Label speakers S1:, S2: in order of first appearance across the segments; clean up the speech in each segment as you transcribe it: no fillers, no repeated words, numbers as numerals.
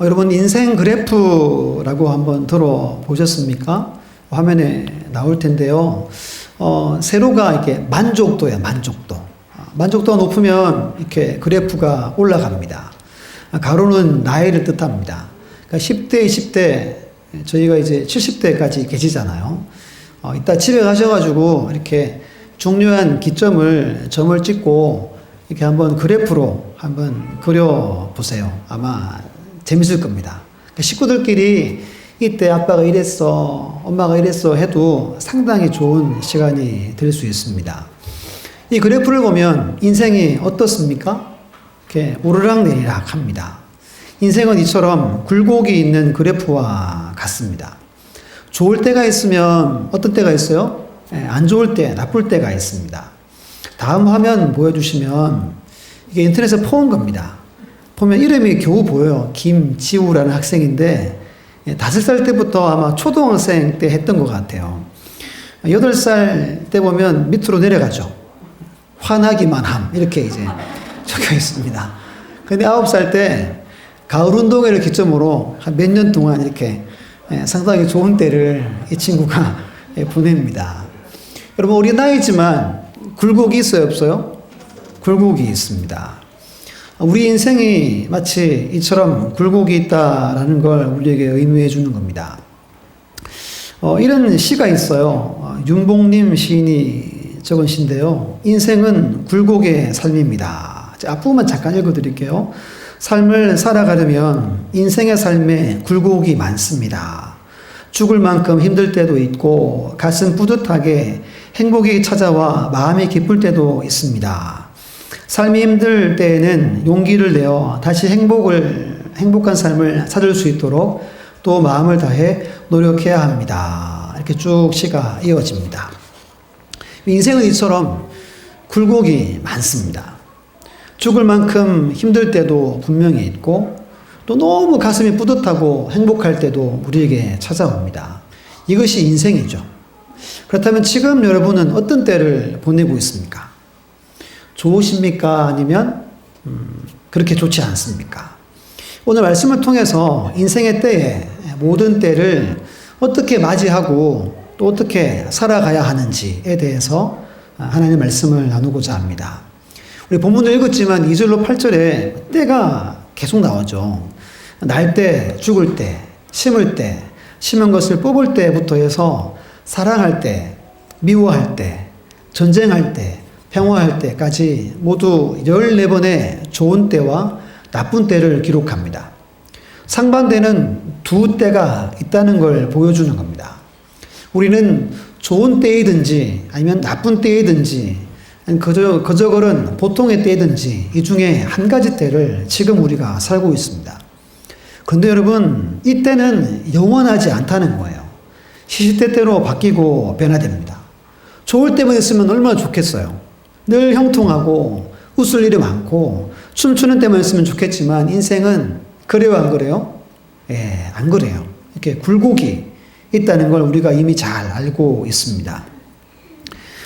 S1: 여러분 인생 그래프라고 한번 들어보셨습니까? 화면에 나올 텐데요. 세로가 이렇게 만족도예요, 만족도. 만족도가 높으면 이렇게 그래프가 올라갑니다. 가로는 나이를 뜻합니다. 그러니까 10대, 20대, 저희가 이제 70대까지 계시잖아요. 이따 집에 가셔가지고 이렇게 중요한 기점을 점을 찍고 이렇게 한번 그래프로 한번 그려보세요. 아마 재밌을 겁니다. 그러니까 식구들끼리 이때 아빠가 이랬어, 엄마가 이랬어 해도 상당히 좋은 시간이 될 수 있습니다. 이 그래프를 보면 인생이 어떻습니까? 이렇게 오르락내리락 합니다. 인생은 이처럼 굴곡이 있는 그래프와 같습니다. 좋을 때가 있으면 어떤 때가 있어요? 안 좋을 때, 나쁠 때가 있습니다. 다음 화면 보여주시면 이게 인터넷에 퍼온 겁니다. 보면 이름이 겨우 보여요. 김지우라는 학생인데 5살 때부터 아마 초등학생 때 했던 것 같아요. 8살 때 보면 밑으로 내려가죠. 화나기만 함 이렇게 이제 적혀 있습니다. 근데 9살 때 가을 운동회를 기점으로 한 몇 년 동안 이렇게 상당히 좋은 때를 이 친구가 보냅니다. 여러분 우리 나이지만 굴곡이 있어요, 없어요? 굴곡이 있습니다. 우리 인생이 마치 이처럼 굴곡이 있다라는 걸 우리에게 의미해 주는 겁니다. 이런 시가 있어요. 윤봉님 시인이 적은 시인데요. 인생은 굴곡의 삶입니다. 앞부분만 잠깐 읽어드릴게요. 삶을 살아가려면 인생의 삶에 굴곡이 많습니다. 죽을 만큼 힘들 때도 있고 가슴 뿌듯하게 행복이 찾아와 마음이 기쁠 때도 있습니다. 삶이 힘들 때에는 용기를 내어 다시 행복한 삶을 찾을 수 있도록 또 마음을 다해 노력해야 합니다. 이렇게 쭉 시가 이어집니다. 인생은 이처럼 굴곡이 많습니다. 죽을 만큼 힘들 때도 분명히 있고 또 너무 가슴이 뿌듯하고 행복할 때도 우리에게 찾아옵니다. 이것이 인생이죠. 그렇다면 지금 여러분은 어떤 때를 보내고 있습니까? 좋으십니까? 아니면 그렇게 좋지 않습니까? 오늘 말씀을 통해서 인생의 때에 모든 때를 어떻게 맞이하고 또 어떻게 살아가야 하는지에 대해서 하나님의 말씀을 나누고자 합니다. 우리 본문을 읽었지만 2절로 8절에 때가 계속 나오죠. 날 때, 죽을 때, 심을 때, 심은 것을 뽑을 때부터 해서 사랑할 때, 미워할 때, 전쟁할 때, 평화할 때까지 모두 14번의 좋은 때와 나쁜 때를 기록합니다. 상반되는 두 때가 있다는 걸 보여주는 겁니다. 우리는 좋은 때이든지 아니면 나쁜 때이든지 그저걸은 보통의 때이든지 이 중에 한 가지 때를 지금 우리가 살고 있습니다. 그런데 여러분 이 때는 영원하지 않다는 거예요. 시시때때로 바뀌고 변화됩니다. 좋을 때만 있으면 얼마나 좋겠어요. 늘 형통하고 웃을 일이 많고 춤추는 때만 있으면 좋겠지만 인생은 그래요, 안 그래요? 예, 안 그래요. 이렇게 굴곡이 있다는 걸 우리가 이미 잘 알고 있습니다.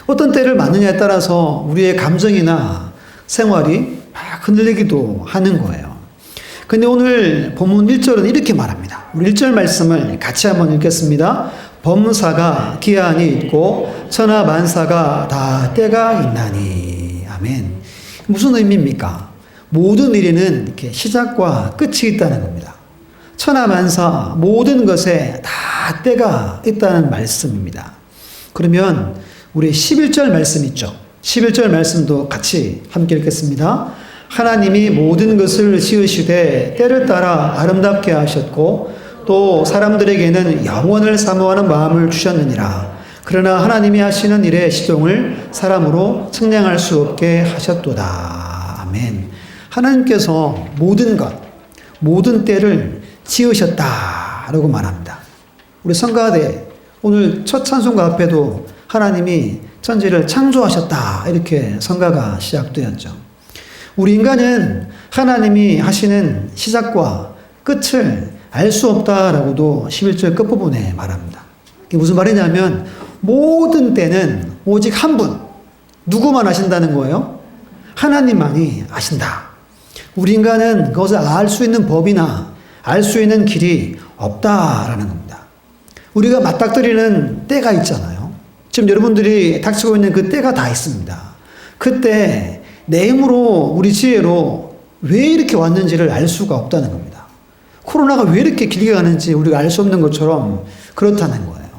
S1: 어떤 때를 맞느냐에 따라서 우리의 감정이나 생활이 막 흔들리기도 하는 거예요. 근데 오늘 본문 1절은 이렇게 말합니다. 우리 1절 말씀을 같이 한번 읽겠습니다. 범사가 기한이 있고 천하 만사가 다 때가 있나니. 아멘. 무슨 의미입니까? 모든 일에는 이렇게 시작과 끝이 있다는 겁니다. 천하 만사 모든 것에 다 때가 있다는 말씀입니다. 그러면 우리 11절 말씀 있죠. 11절 말씀도 같이 함께 읽겠습니다. 하나님이 모든 것을 지으시되 때를 따라 아름답게 하셨고 또 사람들에게는 영원을 사모하는 마음을 주셨느니라. 그러나 하나님이 하시는 일의 시종을 사람으로 측량할 수 없게 하셨도다. 아멘. 하나님께서 모든 것, 모든 때를 지으셨다라고 말합니다. 우리 성가대 오늘 첫 찬송가 앞에도 하나님이 천지를 창조하셨다 이렇게 성가가 시작되었죠. 우리 인간은 하나님이 하시는 시작과 끝을 알 수 없다라고도 11절 끝부분에 말합니다. 이게 무슨 말이냐면 모든 때는 오직 한 분, 누구만 아신다는 거예요? 하나님만이 아신다. 우리 인간은 그것을 알 수 있는 법이나 알 수 있는 길이 없다라는 겁니다. 우리가 맞닥뜨리는 때가 있잖아요. 지금 여러분들이 닥치고 있는 그 때가 다 있습니다. 그때 내 힘으로 우리 지혜로 왜 이렇게 왔는지를 알 수가 없다는 겁니다. 코로나가 왜 이렇게 길게 가는지 우리가 알 수 없는 것처럼 그렇다는 거예요.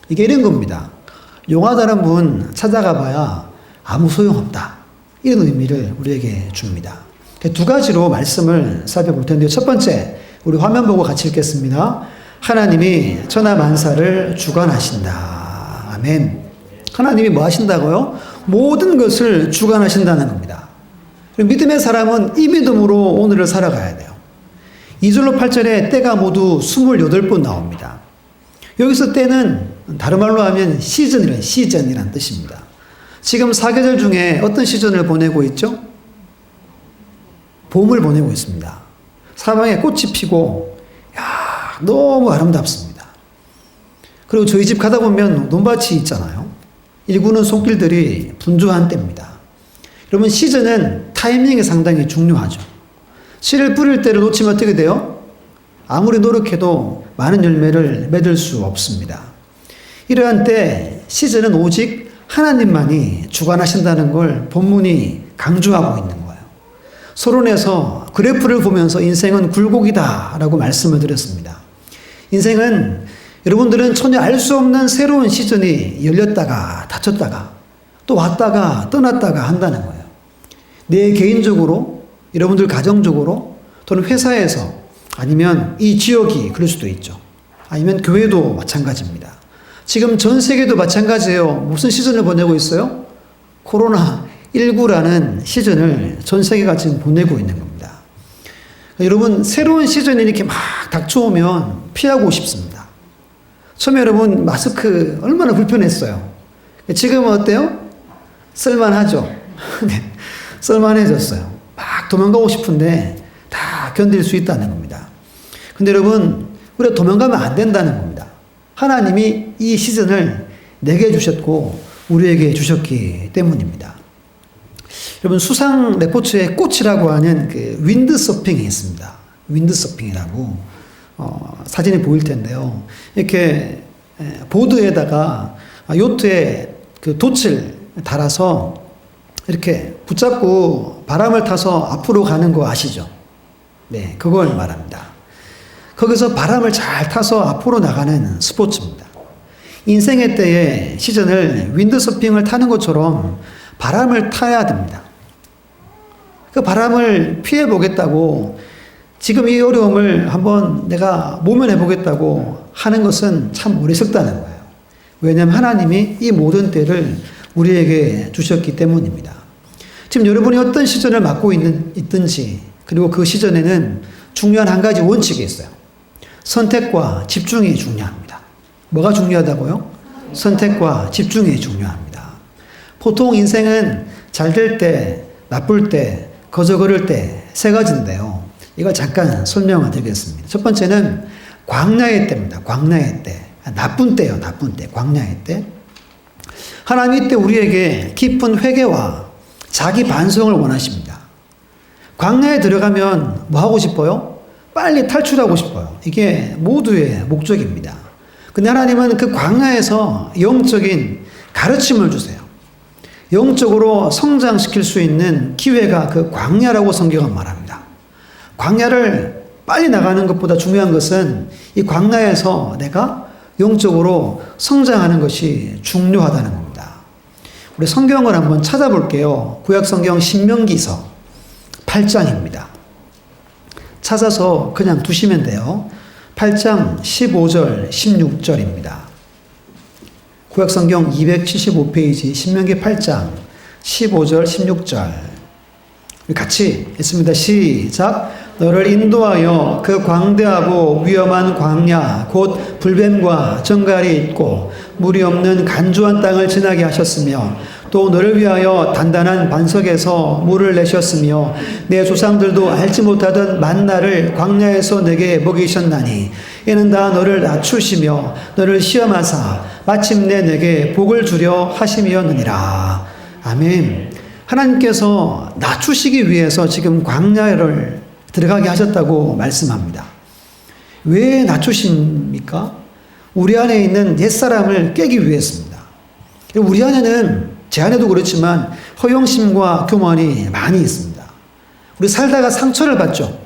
S1: 이게 이런 겁니다. 용하다는 분 찾아가 봐야 아무 소용없다. 이런 의미를 우리에게 줍니다. 두 가지로 말씀을 살펴볼 텐데요. 첫 번째, 우리 화면 보고 같이 읽겠습니다. 하나님이 천하 만사를 주관하신다. 아멘. 하나님이 뭐 하신다고요? 모든 것을 주관하신다는 겁니다. 믿음의 사람은 이 믿음으로 오늘을 살아가야 돼요. 2절로 8절에 때가 모두 28번 나옵니다. 여기서 때는 다른 말로 하면 시즌이란 뜻입니다. 지금 사계절 중에 어떤 시즌을 보내고 있죠? 봄을 보내고 있습니다. 사방에 꽃이 피고 너무 아름답습니다. 그리고 저희 집 가다 보면 논밭이 있잖아요. 일구는 손길들이 분주한 때입니다. 여러분, 시즌은 타이밍이 상당히 중요하죠. 씨를 뿌릴 때를 놓치면 어떻게 돼요? 아무리 노력해도 많은 열매를 맺을 수 없습니다. 이러한 때 시즌은 오직 하나님만이 주관하신다는 걸 본문이 강조하고 있는 거예요. 서론에서 그래프를 보면서 인생은 굴곡이다라고 말씀을 드렸습니다. 인생은 여러분들은 전혀 알 수 없는 새로운 시즌이 열렸다가 닫혔다가 또 왔다가 떠났다가 한다는 거예요. 내 개인적으로, 여러분들 가정적으로, 또는 회사에서, 아니면 이 지역이 그럴 수도 있죠. 아니면 교회도 마찬가지입니다. 지금 전 세계도 마찬가지예요. 무슨 시즌을 보내고 있어요? 코로나19라는 시즌을 전 세계가 지금 보내고 있는 겁니다. 여러분, 새로운 시즌이 이렇게 막 닥쳐오면 피하고 싶습니다. 처음에 여러분 마스크 얼마나 불편했어요. 지금은 어때요? 쓸만하죠. 네, 쓸만해졌어요. 막 도망가고 싶은데 다 견딜 수 있다는 겁니다. 근데 여러분, 우리가 도망가면 안 된다는 겁니다. 하나님이 이 시즌을 내게 주셨고 우리에게 주셨기 때문입니다. 여러분, 수상 레포츠의 꽃이라고 하는 그 윈드 서핑이 있습니다. 윈드 서핑이라고 사진이 보일 텐데요. 이렇게 보드에다가 요트에 그 돛을 달아서 이렇게 붙잡고 바람을 타서 앞으로 가는 거 아시죠? 네, 그걸 말합니다. 거기서 바람을 잘 타서 앞으로 나가는 스포츠입니다. 인생의 때에 시즌을 윈드서핑을 타는 것처럼 바람을 타야 됩니다. 그 바람을 피해 보겠다고 지금 이 어려움을 한번 내가 모면해 보겠다고 하는 것은 참 어리석다는 거예요. 왜냐하면 하나님이 이 모든 때를 우리에게 주셨기 때문입니다. 지금 여러분이 어떤 시즌을 맞고 있든지, 그리고 그 시즌에는 중요한 한 가지 원칙이 있어요. 선택과 집중이 중요합니다. 뭐가 중요하다고요? 선택과 집중이 중요합니다. 보통 인생은 잘 될 때, 나쁠 때, 거저 걸을 때 세 가지인데요. 이걸 잠깐 설명을 드리겠습니다. 첫 번째는 광야의 때입니다. 광야의 때. 나쁜 때요, 나쁜 때. 광야의 때. 하나님 이때 우리에게 깊은 회개와 자기 반성을 원하십니다. 광야에 들어가면 뭐 하고 싶어요? 빨리 탈출하고 싶어요. 이게 모두의 목적입니다. 근데 하나님은 그 광야에서 영적인 가르침을 주세요. 영적으로 성장시킬 수 있는 기회가 그 광야라고 성경은 말합니다. 광야를 빨리 나가는 것보다 중요한 것은 이 광야에서 내가 영적으로 성장하는 것이 중요하다는 겁니다. 우리 성경을 한번 찾아볼게요. 구약성경 신명기서 8장입니다. 찾아서 그냥 두시면 돼요. 8장 15절, 16절입니다. 구약성경 275페이지 신명기 8장 15절, 16절. 같이 읽습니다. 시작. 너를 인도하여 그 광대하고 위험한 광야 곧 불뱀과 정갈이 있고 물이 없는 간주한 땅을 지나게 하셨으며 또 너를 위하여 단단한 반석에서 물을 내셨으며 내 조상들도 알지 못하던 만나를 광야에서 내게 먹이셨나니 이는 다 너를 낮추시며 너를 시험하사 마침내 내게 복을 주려 하심이었느니라. 아멘. 하나님께서 낮추시기 위해서 지금 광야를 들어가게 하셨다고 말씀합니다. 왜 낮추십니까? 우리 안에 있는 옛사람을 깨기 위해서입니다. 우리 안에는 제 안에도 그렇지만 허영심과 교만이 많이 있습니다. 우리 살다가 상처를 받죠.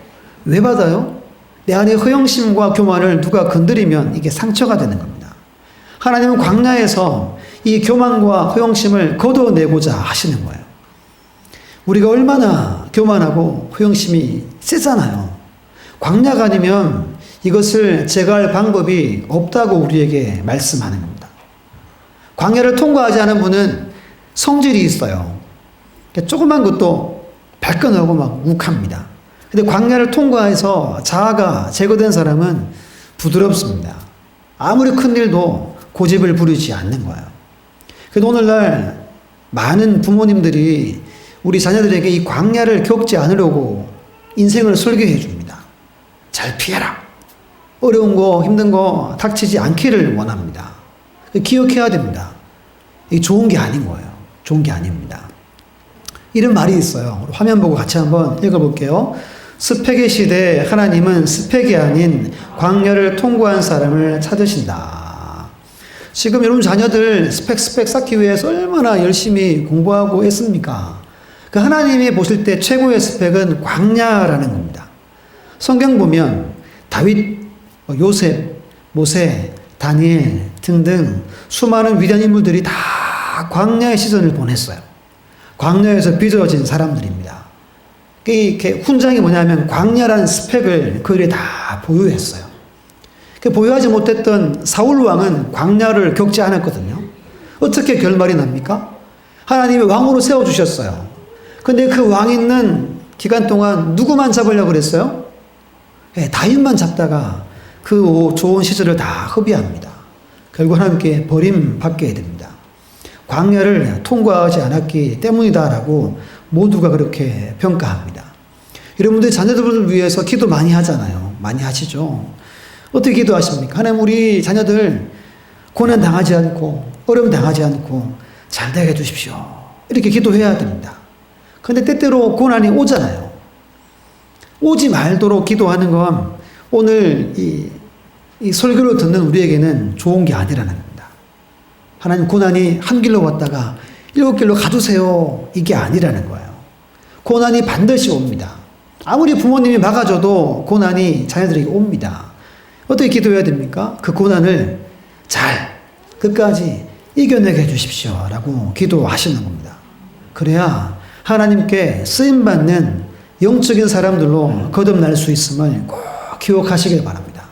S1: 왜 받아요? 내 안에 허영심과 교만을 누가 건드리면 이게 상처가 되는 겁니다. 하나님은 광야에서 이 교만과 허영심을 걷어내고자 하시는 거예요. 우리가 얼마나 교만하고 허영심이 세잖아요. 광야가 아니면 이것을 제거할 방법이 없다고 우리에게 말씀하는 겁니다. 광야를 통과하지 않은 분은 성질이 있어요. 조그만 것도 발끈하고 막 욱합니다. 근데 광야를 통과해서 자아가 제거된 사람은 부드럽습니다. 아무리 큰 일도 고집을 부리지 않는 거예요. 그래서 오늘날 많은 부모님들이 우리 자녀들에게 이 광야를 겪지 않으려고 인생을 설계해 줍니다. 잘 피해라. 어려운 거, 힘든 거 닥치지 않기를 원합니다. 기억해야 됩니다. 이게 좋은 게 아닌 거예요. 좋은 게 아닙니다. 이런 말이 있어요. 화면 보고 같이 한번 읽어볼게요. 스펙의 시대에 하나님은 스펙이 아닌 광야를 통과한 사람을 찾으신다. 지금 여러분 자녀들 스펙 쌓기 위해서 얼마나 열심히 공부하고 했습니까? 그 하나님이 보실 때 최고의 스펙은 광야라는 겁니다. 성경 보면 다윗, 요셉, 모세, 다니엘 등등 수많은 위대한 인물들이 다 광야의 시즌을 보냈어요. 광야에서 빚어진 사람들입니다. 이게 훈장이 뭐냐면 광야라는 스펙을 그들이 다 보유했어요. 보유하지 못했던 사울 왕은 광야를 겪지 않았거든요. 어떻게 결말이 납니까? 하나님이 왕으로 세워주셨어요. 근데 그 왕 있는 기간 동안 누구만 잡으려고 그랬어요? 다윗만 잡다가 그 좋은 시절을 다 허비합니다. 결국 하나님께 버림받게 됩니다. 광야를 통과하지 않았기 때문이다라고 모두가 그렇게 평가합니다. 여러분들 자녀들을 위해서 기도 많이 하잖아요. 많이 하시죠. 어떻게 기도하십니까? 하나님 우리 자녀들 고난 당하지 않고 어려움 당하지 않고 잘 되게 해주십시오. 이렇게 기도해야 됩니다. 그런데 때때로 고난이 오잖아요. 오지 말도록 기도하는 건 오늘 이 설교를 듣는 우리에게는 좋은 게 아니라는 겁니다. 하나님 고난이 한 길로 왔다가 7길로 가주세요. 이게 아니라는 거예요. 고난이 반드시 옵니다. 아무리 부모님이 막아줘도 고난이 자녀들에게 옵니다. 어떻게 기도해야 됩니까? 그 고난을 잘 끝까지 이겨내게 해주십시오. 라고 기도하시는 겁니다. 그래야 하나님께 쓰임받는 영적인 사람들로 거듭날 수 있음을 꼭 기억하시길 바랍니다.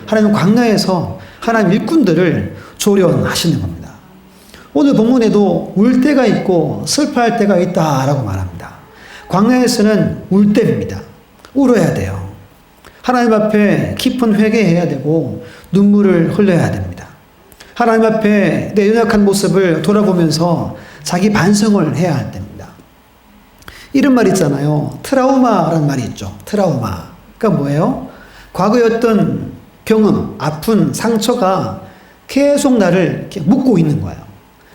S1: 하나님 광야에서 하나님 일꾼들을 조련하시는 겁니다. 오늘 본문에도 울 때가 있고 슬퍼할 때가 있다라고 말합니다. 광야에서는 울 때입니다. 울어야 돼요. 하나님 앞에 깊은 회개해야 되고 눈물을 흘려야 됩니다. 하나님 앞에 내 연약한 모습을 돌아보면서 자기 반성을 해야 할 때입니다. 이런 말 있잖아요. 트라우마라는 말이 있죠. 트라우마. 그러니까 뭐예요? 과거의 어떤 경험, 아픈 상처가 계속 나를 이렇게 묶고 있는 거예요.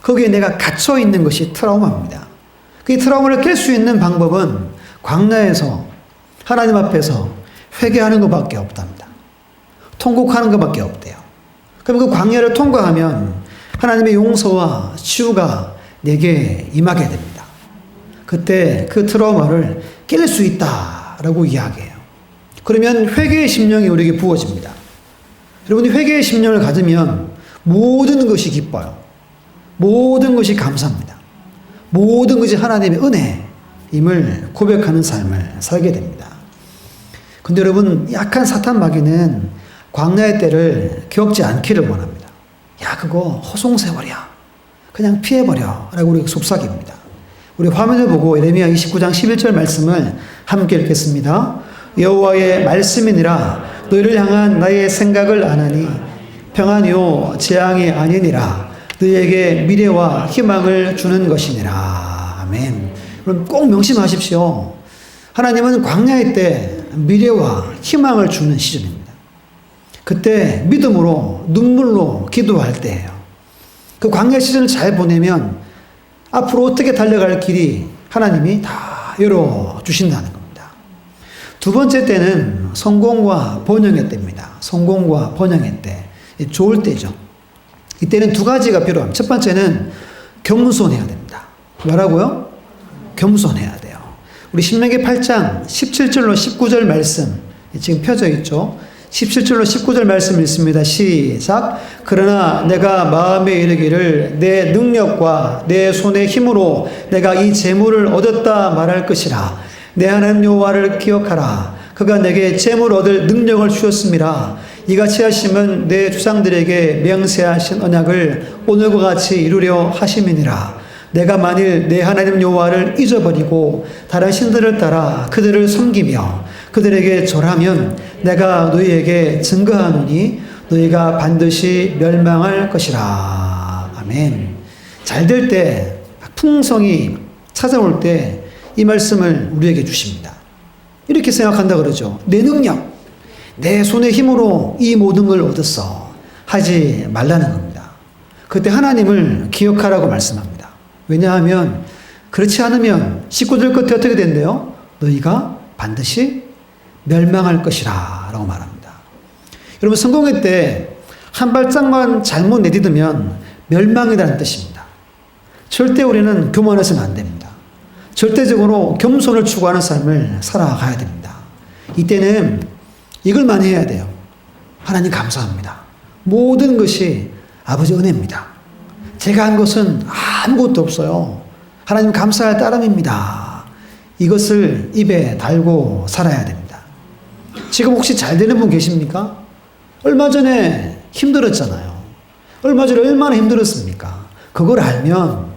S1: 거기에 내가 갇혀 있는 것이 트라우마입니다. 그 트라우마를 깰 수 있는 방법은 광야에서 하나님 앞에서 회개하는 것밖에 없답니다. 통곡하는 것밖에 없대요. 그럼 그 광야를 통과하면 하나님의 용서와 치유가 내게 임하게 됩니다. 그때 그 트라우마를 깰 수 있다라고 이야기해요. 그러면 회개의 심령이 우리에게 부어집니다. 여러분이 회개의 심령을 가지면 모든 것이 기뻐요. 모든 것이 감사합니다. 모든 것이 하나님의 은혜임을 고백하는 삶을 살게 됩니다. 근데 여러분, 약한 사탄 마귀는 광야의 때를 겪지 않기를 원합니다. 야, 그거 허송세월이야. 그냥 피해버려. 라고 우리가 속삭입니다. 우리 화면을 보고 예레미야 29장 11절 말씀을 함께 읽겠습니다. 여호와의 말씀이니라 너희를 향한 나의 생각을 아나니 평안이요 재앙이 아니니라 너희에게 미래와 희망을 주는 것이니라. 아멘. 그럼 꼭 명심하십시오. 하나님은 광야의 때 미래와 희망을 주는 시즌입니다. 그때 믿음으로 눈물로 기도할 때예요. 그 광야 시즌을 잘 보내면 앞으로 어떻게 달려갈 길이 하나님이 다 열어주신다는 겁니다. 두 번째 때는 성공과 번영의 때입니다. 성공과 번영의 때. 좋을 때죠. 이때는 두 가지가 필요합니다. 첫 번째는 겸손해야 됩니다. 뭐라고요? 겸손해야 돼요. 우리 신명기 8장 17절로 19절 말씀 지금 펴져 있죠. 17절로 19절 말씀 읽습니다. 시작. 그러나 내가 마음에 이르기를 내 능력과 내 손의 힘으로 내가 이 재물을 얻었다 말할 것이라. 내 하나님 여호와를 기억하라. 그가 내게 재물 얻을 능력을 주셨음이라. 이같이 하심은 내 조상들에게 명세하신 언약을 오늘과 같이 이루려 하심이니라. 내가 만일 내 하나님 여호와를 잊어버리고 다른 신들을 따라 그들을 섬기며 그들에게 절하면 내가 너희에게 증거하노니 너희가 반드시 멸망할 것이라. 아멘. 잘 될 때, 풍성이 찾아올 때 이 말씀을 우리에게 주십니다. 이렇게 생각한다 그러죠. 내 능력, 내 손의 힘으로 이 모든 걸 얻었어. 하지 말라는 겁니다. 그때 하나님을 기억하라고 말씀합니다. 왜냐하면 그렇지 않으면 식구들 끝에 어떻게 된대요? 너희가 반드시 멸망할 것이라 라고 말합니다. 여러분, 성공회 때 한 발짝만 잘못 내디디면 멸망이라는 뜻입니다. 절대 우리는 교만해서는 안 됩니다. 절대적으로 겸손을 추구하는 삶을 살아가야 됩니다. 이때는 이걸만 해야 돼요. 하나님 감사합니다. 모든 것이 아버지 은혜입니다. 제가 한 것은 아무것도 없어요. 하나님 감사할 따름입니다. 이것을 입에 달고 살아야 됩니다. 지금 혹시 잘 되는 분 계십니까? 얼마 전에 힘들었잖아요. 얼마 전에 얼마나 힘들었습니까? 그걸 알면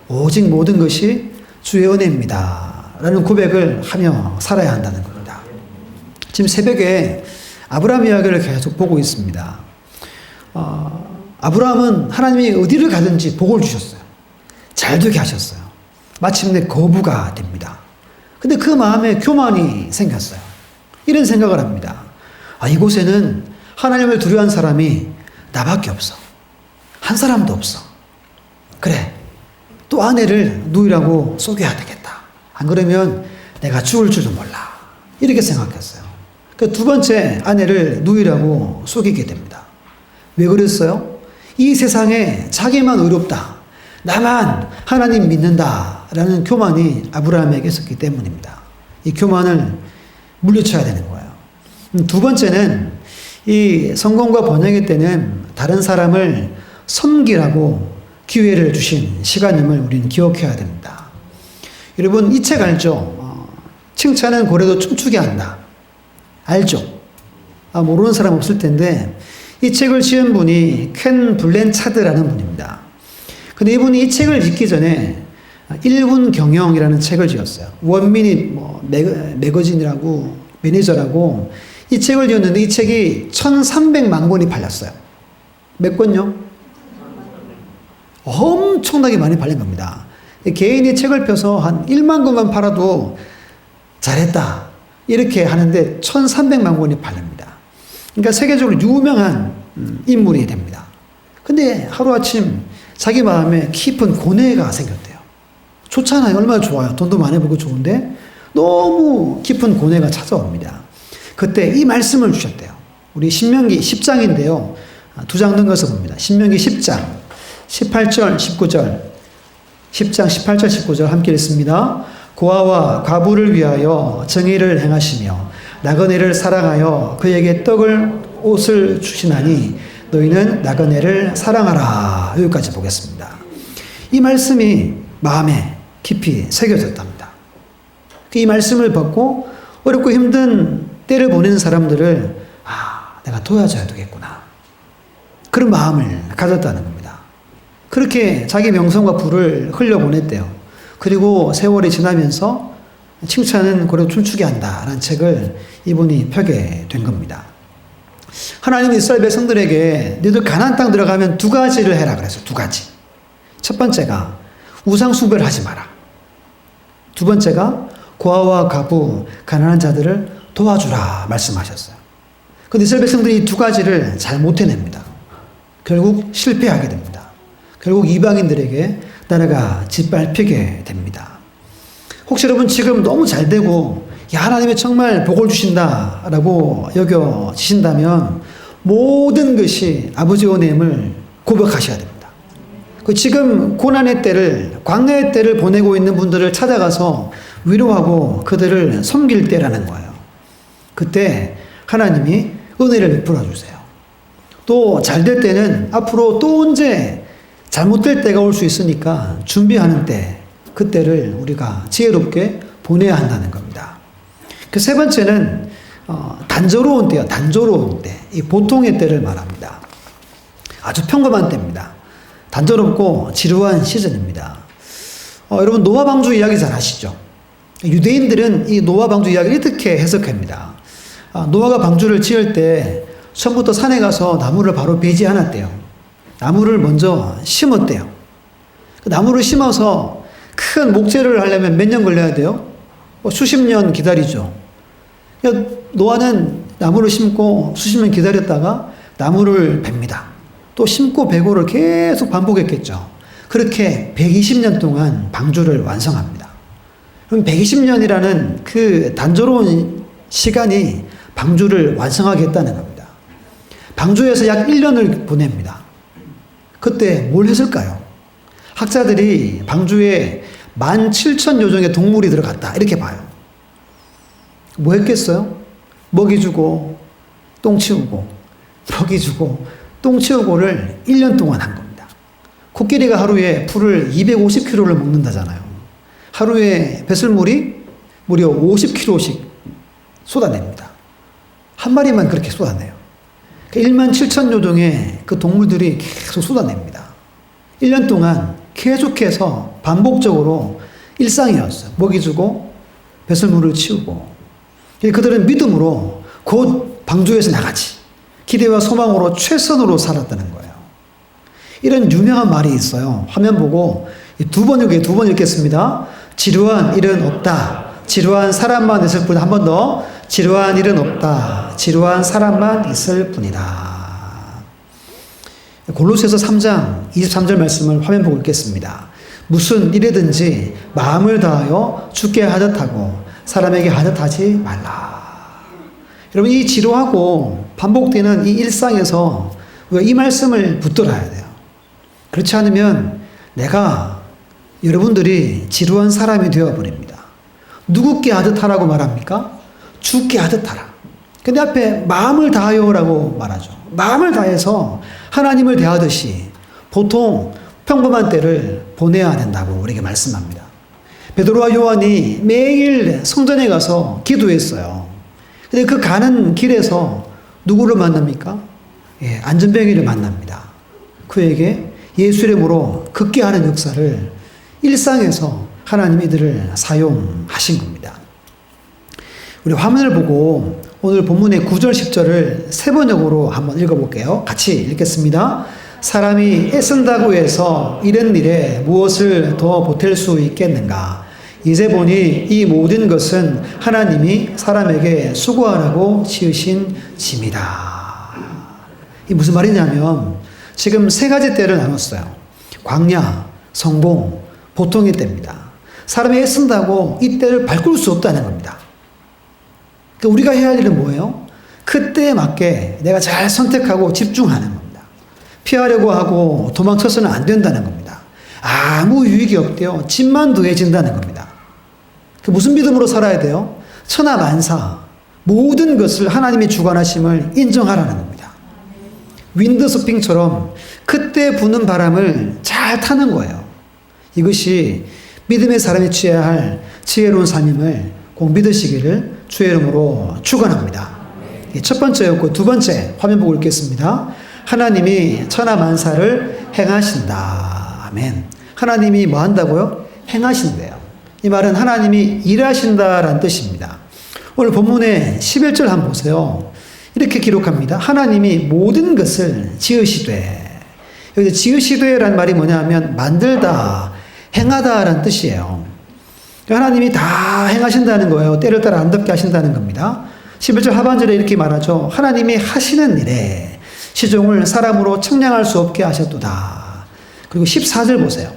S1: 오직 모든 것이 주의 은혜입니다. 라는 고백을 하며 살아야 한다는 겁니다. 지금 새벽에 아브라함 이야기를 계속 보고 있습니다. 아브라함은 하나님이 어디를 가든지 복을 주셨어요. 잘 되게 하셨어요. 마침내 거부가 됩니다. 근데 그 마음에 교만이 생겼어요. 이런 생각을 합니다. 이곳에는 하나님을 두려워하는 사람이 나밖에 없어. 한 사람도 없어. 그래. 또 아내를 누이라고 속여야 되겠다. 안 그러면 내가 죽을 줄도 몰라. 이렇게 생각했어요. 그 두 번째 아내를 누이라고 속이게 됩니다. 왜 그랬어요? 이 세상에 자기만 의롭다. 나만 하나님 믿는다. 라는 교만이 아브라함에게 있었기 때문입니다. 이 교만을 물리쳐야 되는 거예요. 두 번째는 이 성공과 번영의 때는 다른 사람을 섬기라고 기회를 주신 시간임을 우리는 기억해야 됩니다. 여러분, 이 책 알죠? 칭찬은 고래도 춤추게 한다. 알죠? 모르는 사람 없을 텐데 이 책을 지은 분이 켄 블렌차드라는 분입니다. 근데 이분이 이 책을 짓기 전에 1분 경영이라는 책을 지었어요. 원미닛 매거진이라고 매니저라고 이 책을 지었는데 이 책이 1,300만 권이 팔렸어요. 몇 권요? 엄청나게 많이 팔린 겁니다. 개인이 책을 펴서 한 1만 권만 팔아도 잘했다. 이렇게 하는데 1,300만 권이 팔립니다. 그러니까 세계적으로 유명한 인물이 됩니다. 근데 하루아침 자기 마음에 깊은 고뇌가 생겼대요. 좋잖아요. 얼마나 좋아요. 돈도 많이 벌고 좋은데 너무 깊은 고뇌가 찾아옵니다. 그때 이 말씀을 주셨대요. 우리 신명기 10장인데요. 두 장 넘겨서 봅니다. 신명기 10장 18절 19절 10장 18절 19절 함께 읽습니다. 고아와 과부를 위하여 정의를 행하시며 나그네를 사랑하여 그에게 떡을 옷을 주시나니 너희는 나그네를 사랑하라. 여기까지 보겠습니다. 이 말씀이 마음에 깊이 새겨졌답니다. 이 말씀을 받고 어렵고 힘든 때를 보내는 사람들을 내가 도와줘야 되겠구나. 그런 마음을 가졌다는 겁니다. 그렇게 자기 명성과 부를 흘려보냈대요. 그리고 세월이 지나면서 칭찬은 고래도 춤추게 한다라는 책을 이분이 펴게 된 겁니다. 하나님이 이스라엘 백성들에게 너희들 가나안 땅 들어가면 두 가지를 해라 그랬어요. 두 가지. 첫 번째가 우상 숭배를 하지 마라. 두 번째가 고아와 과부 가난한 자들을 도와주라 말씀하셨어요. 그런데 이스라엘 백성들이 이 두 가지를 잘 못 해냅니다. 결국 실패하게 됩니다. 결국 이방인들에게 나라가 짓밟히게 됩니다. 혹시 여러분 지금 너무 잘 되고 야, 하나님이 정말 복을 주신다라고 여겨지신다면 모든 것이 아버지의 은혜임을 고백하셔야 됩니다. 지금 고난의 때를, 광야의 때를 보내고 있는 분들을 찾아가서 위로하고 그들을 섬길 때라는 거예요. 그때 하나님이 은혜를 베풀어 주세요. 또 잘 될 때는 앞으로 또 언제 잘못될 때가 올 수 있으니까 준비하는 때, 그때를 우리가 지혜롭게 보내야 한다는 겁니다. 그 세 번째는 단조로운 때요. 단조로운 때. 이 보통의 때를 말합니다. 아주 평범한 때입니다. 단조롭고 지루한 시즌입니다. 여러분 노아 방주 이야기 잘 아시죠? 유대인들은 이 노아 방주 이야기를 이렇게 해석합니다. 노아가 방주를 지을 때 처음부터 산에 가서 나무를 바로 베지 않았대요. 나무를 먼저 심었대요. 그 나무를 심어서 큰 목재를 하려면 몇 년 걸려야 돼요? 수십 년 기다리죠. 노아는 나무를 심고 수십 년 기다렸다가 나무를 뱁니다. 또 심고 베고를 계속 반복했겠죠. 그렇게 120년 동안 방주를 완성합니다. 그럼 120년이라는 그 단조로운 시간이 방주를 완성하게 했다는 겁니다. 방주에서 약 1년을 보냅니다. 그때 뭘 했을까요? 학자들이 방주에 17,000여 종의 동물이 들어갔다 이렇게 봐요. 뭐 했겠어요? 먹이 주고 똥 치우고 먹이 주고 똥 치우고를 1년 동안 한 겁니다. 코끼리가 하루에 풀을 250kg를 먹는다잖아요. 하루에 배설물이 무려 50kg씩 쏟아냅니다. 한 마리만 그렇게 쏟아내요. 17,000여 종의 그 동물들이 계속 쏟아냅니다. 1년 동안 계속해서 반복적으로 일상이었어요. 먹이 주고 배설물을 치우고. 그들은 믿음으로 곧 방주에서 나가지. 기대와 소망으로 최선으로 살았다는 거예요. 이런 유명한 말이 있어요. 화면 보고 두 번 읽겠습니다. 지루한 일은 없다. 지루한 사람만 있을 뿐. 한 번 더. 지루한 일은 없다. 지루한 사람만 있을 뿐이다. 골로새서 3장 23절 말씀을 화면 보고 읽겠습니다. 무슨 일이든지 마음을 다하여 주께 하듯 하고 사람에게 하듯 하지 말라. 여러분, 이 지루하고 반복되는 이 일상에서 우리가 이 말씀을 붙들어야 돼요. 그렇지 않으면 내가 여러분들이 지루한 사람이 되어버립니다. 누구께 하듯 하라고 말합니까? 주께 하듯 하라. 근데 앞에 마음을 다하여라고 말하죠. 마음을 다해서 하나님을 대하듯이 보통 평범한 때를 보내야 된다고 우리에게 말씀합니다. 베드로와 요한이 매일 성전에 가서 기도했어요. 근데 그 가는 길에서 누구를 만납니까? 안전병이를 만납니다. 그에게 예수 이름으로 걷게 하는 역사를 일상에서 하나님이 이들을 사용하신 겁니다. 우리 화면을 보고 오늘 본문의 9절 10절을 세 번역으로 한번 읽어볼게요. 같이 읽겠습니다. 사람이 애쓴다고 해서 이런 일에 무엇을 더 보탤 수 있겠는가? 이제 보니 이 모든 것은 하나님이 사람에게 수고하라고 지으신 짐이다. 이 무슨 말이냐면 지금 세 가지 때를 나눴어요. 광야, 성공, 보통의 때입니다. 사람이 애쓴다고 이 때를 바꿀 수 없다는 겁니다. 그러니까 우리가 해야 할 일은 뭐예요? 그때에 맞게 내가 잘 선택하고 집중하는 겁니다. 피하려고 하고 도망쳐서는 안 된다는 겁니다. 아무 유익이 없대요. 짐만 더해진다는 겁니다. 무슨 믿음으로 살아야 돼요? 천하 만사 모든 것을 하나님이 주관하심을 인정하라는 겁니다. 윈드서핑처럼 그때 부는 바람을 잘 타는 거예요. 이것이 믿음의 사람이 취해야 할 지혜로운 삶임을 꼭 믿으시기를 주의 이름으로 축원합니다. 첫 번째였고 두 번째 화면 보고 읽겠습니다. 하나님이 천하 만사를 행하신다. 아멘. 하나님이 뭐 한다고요? 행하신대요. 이 말은 하나님이 일하신다라는 뜻입니다. 오늘 본문의 11절 한번 보세요. 이렇게 기록합니다. 하나님이 모든 것을 지으시되. 여기서 지으시되라는 말이 뭐냐면 만들다, 행하다라는 뜻이에요. 하나님이 다 행하신다는 거예요. 때를 따라 아름답게 하신다는 겁니다. 11절 하반절에 이렇게 말하죠. 하나님이 하시는 일에 시종을 사람으로 측량할 수 없게 하셨도다. 그리고 14절 보세요.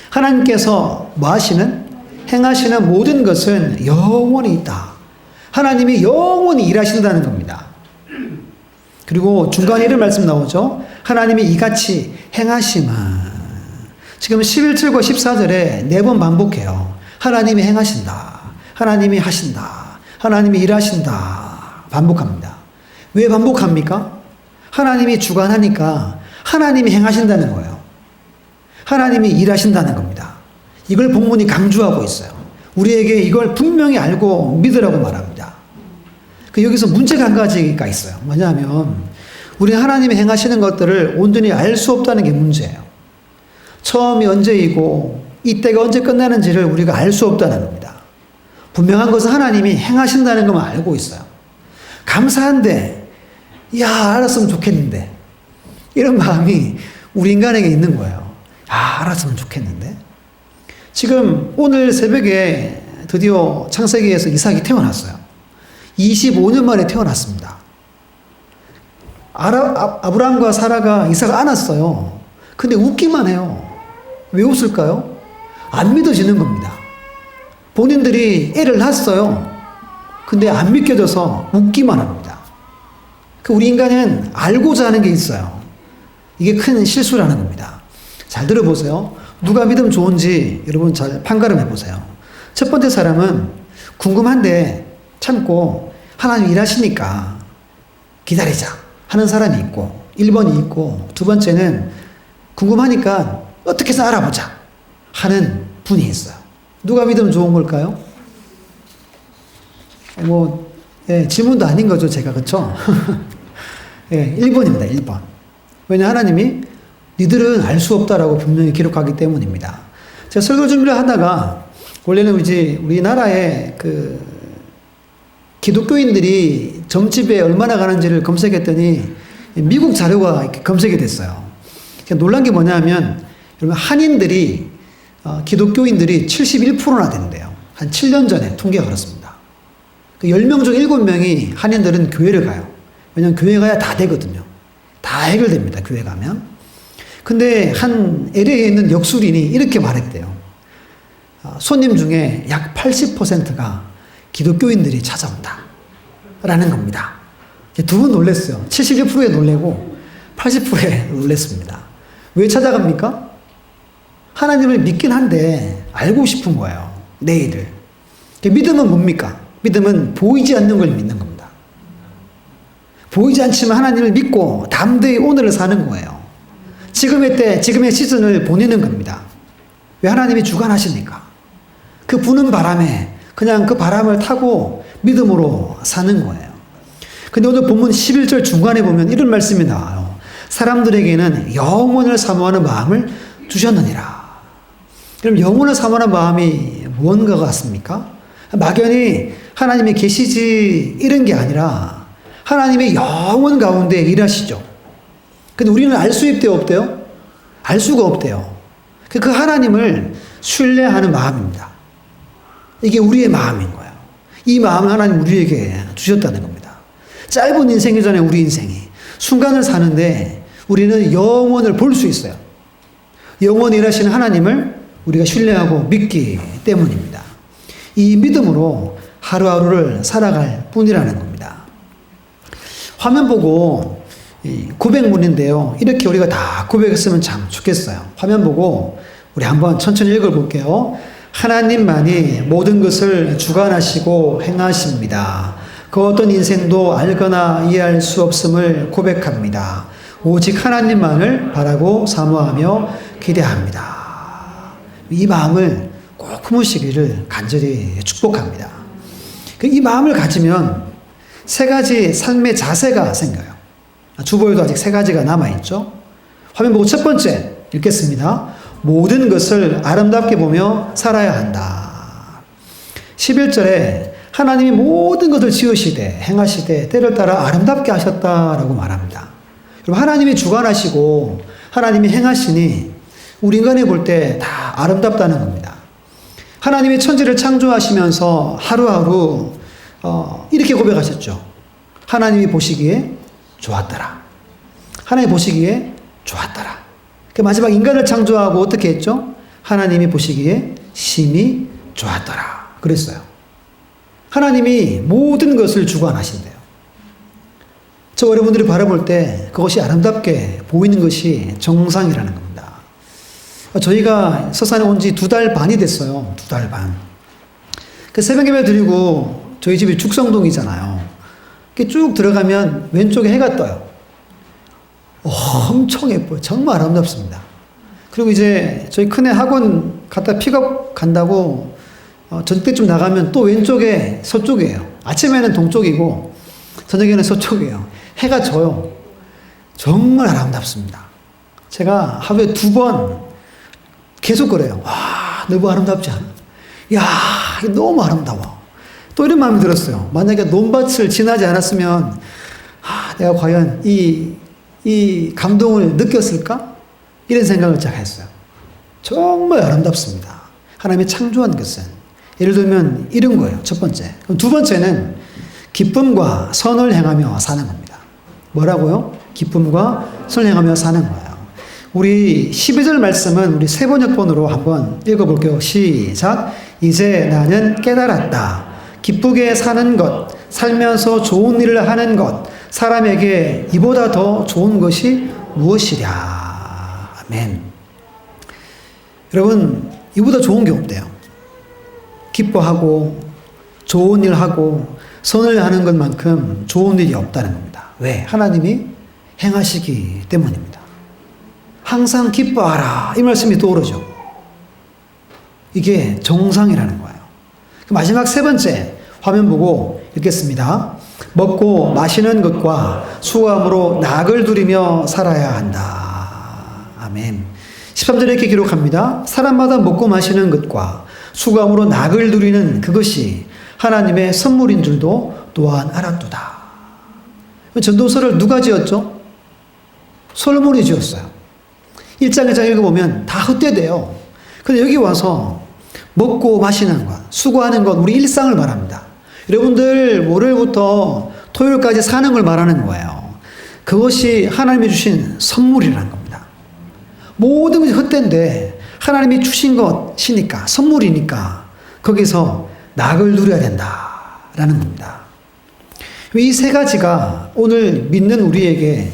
S1: 하나님께서 뭐 하시는? 행하시는 모든 것은 영원히 있다. 하나님이 영원히 일하신다는 겁니다. 그리고 중간에 이런 말씀 나오죠. 하나님이 이같이 행하심은, 지금 11절과 14절에 4번 반복해요. 하나님이 행하신다. 하나님이 하신다. 하나님이 일하신다. 반복합니다. 왜 반복합니까? 하나님이 주관하니까 하나님이 행하신다는 거예요. 하나님이 일하신다는 겁니다. 이걸 본문이 강조하고 있어요. 우리에게 이걸 분명히 알고 믿으라고 말합니다. 여기서 문제가 한 가지가 있어요. 뭐냐면 우리는 하나님이 행하시는 것들을 온전히 알 수 없다는 게 문제예요. 처음이 언제이고 이때가 언제 끝나는지를 우리가 알 수 없다는 겁니다. 분명한 것은 하나님이 행하신다는 것만 알고 있어요. 감사한데, 야, 알았으면 좋겠는데, 이런 마음이 우리 인간에게 있는 거예요. 아, 알았으면 좋겠는데. 지금 오늘 새벽에 드디어 창세기에서 이삭이 태어났어요. 25년 만에 태어났습니다. 아브람과 사라가 이삭을 안았어요. 근데 웃기만 해요. 왜 웃을까요? 안 믿어지는 겁니다. 본인들이 애를 낳았어요. 근데 안 믿겨져서 웃기만 합니다. 우리 인간은 알고자 하는 게 있어요. 이게 큰 실수라는 겁니다. 잘 들어보세요. 누가 믿으면 좋은지 여러분 잘 판가름해 보세요. 첫 번째 사람은 궁금한데 참고 하나님 일하시니까 기다리자 하는 사람이 있고, 1번이 있고, 두 번째는 궁금하니까 어떻게 해서 알아보자 하는 분이 있어요. 누가 믿으면 좋은 걸까요? 질문도 아닌 거죠, 제가. 그쵸? 1번입니다, 1번. 왜냐, 하나님이 니들은 알 수 없다라고 분명히 기록하기 때문입니다. 제가 설교 준비를 하다가, 원래는 우리나라의 기독교인들이 점집에 얼마나 가는지를 검색했더니 미국 자료가 이렇게 검색이 됐어요. 놀란 게 뭐냐면, 여러분, 한인들이, 기독교인들이 71%나 된대요. 한 7년 전에 통계가 그렇습니다. 10명 중 7명이 한인들은 교회를 가요. 왜냐면 교회 가야 다 되거든요. 다 해결됩니다, 교회 가면. 근데 한 LA에 있는 역술인이 이렇게 말했대요. 손님 중에 약 80%가 기독교인들이 찾아온다. 라는 겁니다. 두 분 놀랐어요. 71%에 놀래고 80%에 놀랐습니다. 왜 찾아갑니까? 하나님을 믿긴 한데 알고 싶은 거예요. 내일을. 믿음은 뭡니까? 믿음은 보이지 않는 걸 믿는 겁니다. 보이지 않지만 하나님을 믿고 담대히 오늘을 사는 거예요. 지금의 때, 지금의 시즌을 보내는 겁니다. 왜? 하나님이 주관하시니까. 그 부는 바람에 그냥 그 바람을 타고 믿음으로 사는 거예요. 근데 오늘 본문 11절 중간에 보면 이런 말씀이 나와요. 사람들에게는 영원을 사모하는 마음을 주셨느니라. 그럼 영원을 사모하는 마음이 무언가 같습니까? 막연히 하나님이 계시지 이런 게 아니라 하나님의 영원 가운데 일하시죠. 근데 우리는 알 수 있대요, 없대요? 알 수가 없대요. 그 하나님을 신뢰하는 마음입니다. 이게 우리의 마음인 거예요. 이 마음을 하나님 우리에게 주셨다는 겁니다. 짧은 인생이잖아요, 우리 인생이. 순간을 사는데 우리는 영원을 볼 수 있어요. 영원히 일하시는 하나님을 우리가 신뢰하고 믿기 때문입니다. 이 믿음으로 하루하루를 살아갈 뿐이라는 겁니다. 화면 보고 고백문인데요. 이렇게 우리가 다 고백했으면 참 좋겠어요. 화면 보고 우리 한번 천천히 읽어볼게요. 하나님만이 모든 것을 주관하시고 행하십니다. 그 어떤 인생도 알거나 이해할 수 없음을 고백합니다. 오직 하나님만을 바라고 사모하며 기대합니다. 이 마음을 꼭 품으시기를 간절히 축복합니다. 이 마음을 가지면 세 가지 삶의 자세가 생겨요. 주보에도 아직 세 가지가 남아있죠. 화면 보고 첫 번째 읽겠습니다. 모든 것을 아름답게 보며 살아야 한다. 11절에 하나님이 모든 것을 지으시되 행하시되 때를 따라 아름답게 하셨다라고 말합니다. 여러분, 하나님이 주관하시고 하나님이 행하시니 우리 인간이 볼 때 다 아름답다는 겁니다. 하나님이 천지를 창조하시면서 하루하루 이렇게 고백하셨죠. 하나님이 보시기에 좋았더라. 하나님이 보시기에 좋았더라. 그 마지막 인간을 창조하고 어떻게 했죠? 하나님이 보시기에 심히 좋았더라. 그랬어요. 하나님이 모든 것을 주관하신대요. 저 여러분들이 바라볼 때 그것이 아름답게 보이는 것이 정상이라는 겁니다. 저희가 서산에 온 지 2달 반이 됐어요. 2달 반. 그 새벽 예배 드리고 저희 집이 죽성동이잖아요. 이렇게 쭉 들어가면 왼쪽에 해가 떠요. 엄청 예뻐요. 정말 아름답습니다. 그리고 이제 저희 큰애 학원 갔다 픽업 간다고 저녁 때쯤 나가면 또 왼쪽에 서쪽이에요. 아침에는 동쪽이고 저녁에는 서쪽이에요. 해가 져요. 정말 아름답습니다. 제가 하루에 2번 계속 그래요. 와, 너무 아름답지 않아? 야, 너무 아름다워. 또 이런 마음이 들었어요. 만약에 논밭을 지나지 않았으면 내가 과연 이 감동을 느꼈을까? 이런 생각을 딱 했어요. 정말 아름답습니다. 하나님이 창조한 것은. 예를 들면 이런 거예요. 첫 번째. 그럼 두 번째는 기쁨과 선을 행하며 사는 겁니다. 뭐라고요? 기쁨과 선을 행하며 사는 거예요. 우리 12절 말씀은 우리 세번역본으로 한번 읽어볼게요. 시작. 이제 나는 깨달았다. 기쁘게 사는 것, 살면서 좋은 일을 하는 것, 사람에게 이보다 더 좋은 것이 무엇이랴. 아멘. 여러분, 이보다 좋은 게 없대요. 기뻐하고 좋은 일 하고 선을 하는 것만큼 좋은 일이 없다는 겁니다. 왜? 하나님이 행하시기 때문입니다. 항상 기뻐하라. 이 말씀이 떠오르죠. 이게 정상이라는 거예요. 마지막 세 번째 화면 보고 읽겠습니다. 먹고 마시는 것과 수고함으로 낙을 두리며 살아야 한다. 아멘. 13절에 이렇게 기록합니다. 사람마다 먹고 마시는 것과 수고함으로 낙을 두리는 그것이 하나님의 선물인 줄도 또한 알았도다. 전도서를 누가 지었죠? 솔로몬이 지었어요. 1장 2장 읽어보면 다 헛되대요. 근데 여기 와서 먹고 마시는 것, 수고하는 것, 우리 일상을 말합니다. 여러분들 월요일부터 토요일까지 사는 걸 말하는 거예요. 그것이 하나님이 주신 선물이라는 겁니다. 모든 것이 헛된데 하나님이 주신 것이니까, 선물이니까 거기서 낙을 누려야 된다라는 겁니다. 이 세 가지가 오늘 믿는 우리에게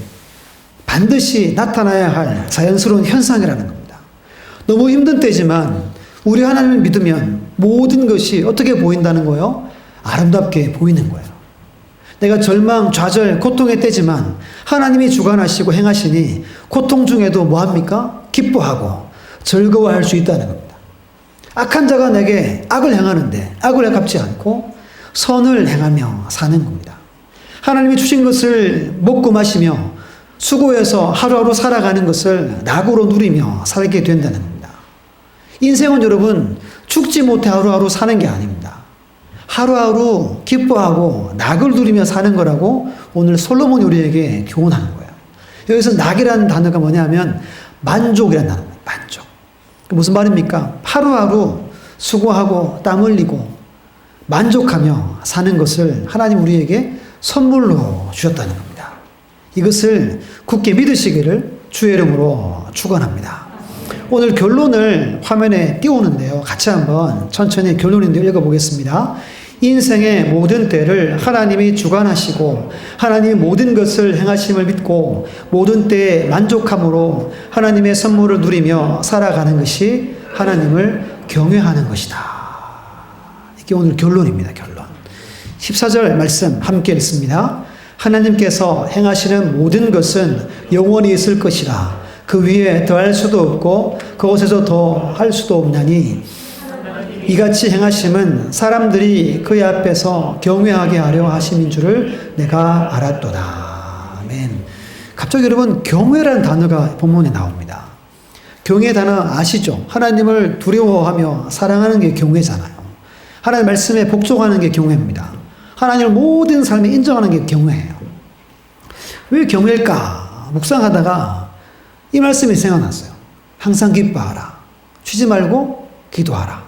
S1: 반드시 나타나야 할 자연스러운 현상이라는 겁니다. 너무 힘든 때지만 우리 하나님을 믿으면 모든 것이 어떻게 보인다는 거예요? 아름답게 보이는 거예요. 내가 절망, 좌절, 고통의 때지만 하나님이 주관하시고 행하시니 고통 중에도 뭐합니까? 기뻐하고 즐거워할 수 있다는 겁니다. 악한 자가 내게 악을 행하는데 악을 갚지 않고 선을 행하며 사는 겁니다. 하나님이 주신 것을 먹고 마시며 수고해서 하루하루 살아가는 것을 낙으로 누리며 살게 된다는 겁니다. 인생은 여러분 죽지 못해 하루하루 사는 게 아닙니다. 하루하루 기뻐하고 낙을 누리며 사는 거라고 오늘 솔로몬이 우리에게 교훈하는 거예요. 여기서 낙이라는 단어가 뭐냐면 만족이라는 단어입니다. 만족. 무슨 말입니까? 하루하루 수고하고 땀 흘리고 만족하며 사는 것을 하나님 우리에게 선물로 주셨다는 겁니다. 이것을 굳게 믿으시기를 주의 이름으로 축원합니다. 오늘 결론을 화면에 띄우는데요. 같이 한번 천천히 결론인데 읽어보겠습니다. 인생의 모든 때를 하나님이 주관하시고 하나님이 모든 것을 행하심을 믿고 모든 때에 만족함으로 하나님의 선물을 누리며 살아가는 것이 하나님을 경외하는 것이다. 이게 오늘 결론입니다. 결론. 14절 말씀 함께 읽습니다. 하나님께서 행하시는 모든 것은 영원히 있을 것이라. 그 위에 더할 수도 없고 그곳에서 더 할 수도 없나니 이같이 행하심은 사람들이 그의 앞에서 경외하게 하려 하심인 줄을 내가 알았도다. 아멘. 갑자기 여러분 경외라는 단어가 본문에 나옵니다. 경외 단어 아시죠? 하나님을 두려워하며 사랑하는 게 경외잖아요. 하나님 말씀에 복종하는 게 경외입니다. 하나님을 모든 삶에 인정하는 게 경외예요. 왜 경외일까? 묵상하다가 이 말씀이 생각났어요. 항상 기뻐하라. 쉬지 말고 기도하라.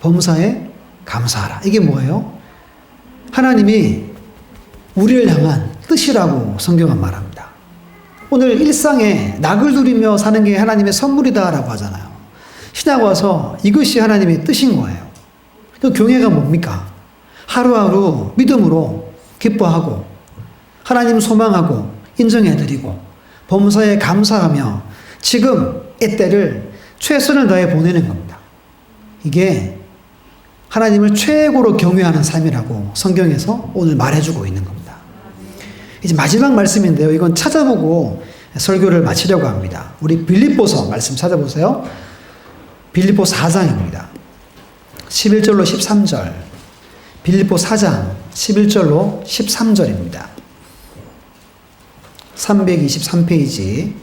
S1: 범사에 감사하라. 이게 뭐예요? 하나님이 우리를 향한 뜻이라고 성경은 말합니다. 오늘 일상에 낙을 누리며 사는 게 하나님의 선물이다라고 하잖아요. 신약 와서 이것이 하나님의 뜻인 거예요. 그 경외가 뭡니까? 하루하루 믿음으로 기뻐하고 하나님 소망하고 인정해드리고 범사에 감사하며 지금 이 때를 최선을 다해 보내는 겁니다. 이게 하나님을 최고로 경외하는 삶이라고 성경에서 오늘 말해주고 있는 겁니다. 이제 마지막 말씀인데요. 이건 찾아보고 설교를 마치려고 합니다. 우리 빌립보서 말씀 찾아보세요. 빌립보 4장입니다. 11절로 13절. 빌립보 4장 11절로 13절입니다. 323페이지.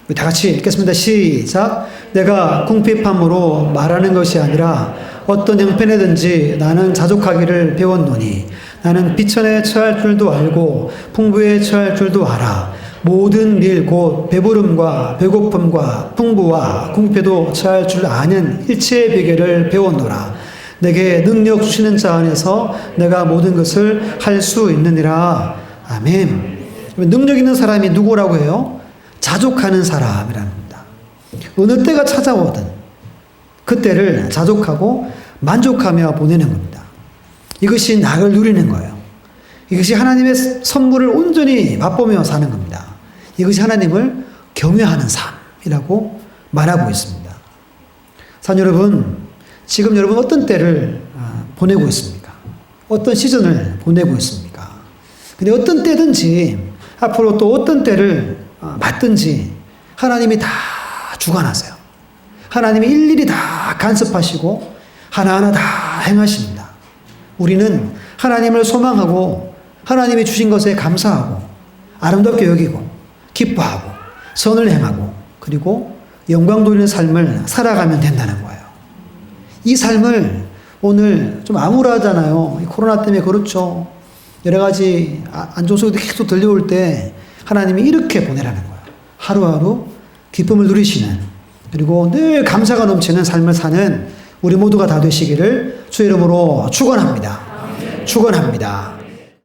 S1: 우리 다 같이 읽겠습니다. 시작. 내가 궁핍함으로 말하는 것이 아니라 어떤 형편에든지 나는 자족하기를 배웠노니 나는 비천에 처할 줄도 알고 풍부에 처할 줄도 알아. 모든 일 곧 배부름과 배고픔과 풍부와 궁핍에도 처할 줄 아는 일체의 비결을 배웠노라. 내게 능력 주시는 자 안에서 내가 모든 것을 할 수 있느니라. 아멘. 능력 있는 사람이 누구라고 해요? 자족하는 사람이라는 겁니다. 어느 때가 찾아오든 그때를 자족하고 만족하며 보내는 겁니다. 이것이 낙을 누리는 거예요. 이것이 하나님의 선물을 온전히 맛보며 사는 겁니다. 이것이 하나님을 경외하는 삶이라고 말하고 있습니다. 사 여러분, 지금 여러분 어떤 때를 보내고 있습니까? 어떤 시즌을 보내고 있습니까? 근데 어떤 때든지 앞으로 또 어떤 때를 맞든지 하나님이 다 주관하세요. 하나님이 일일이 다 간섭하시고 하나하나 다 행하십니다. 우리는 하나님을 소망하고 하나님이 주신 것에 감사하고 아름답게 여기고 기뻐하고 선을 행하고 그리고 영광 돌리는 삶을 살아가면 된다는 거예요. 이 삶을 오늘 좀 암울하잖아요. 코로나 때문에 그렇죠. 여러 가지 안 좋은 소리도 계속 들려올 때 하나님이 이렇게 보내라는 거예요. 하루하루 기쁨을 누리시는 그리고 늘 감사가 넘치는 삶을 사는 우리 모두가 다 되시기를 주의 이름으로 축원합니다. 축원합니다.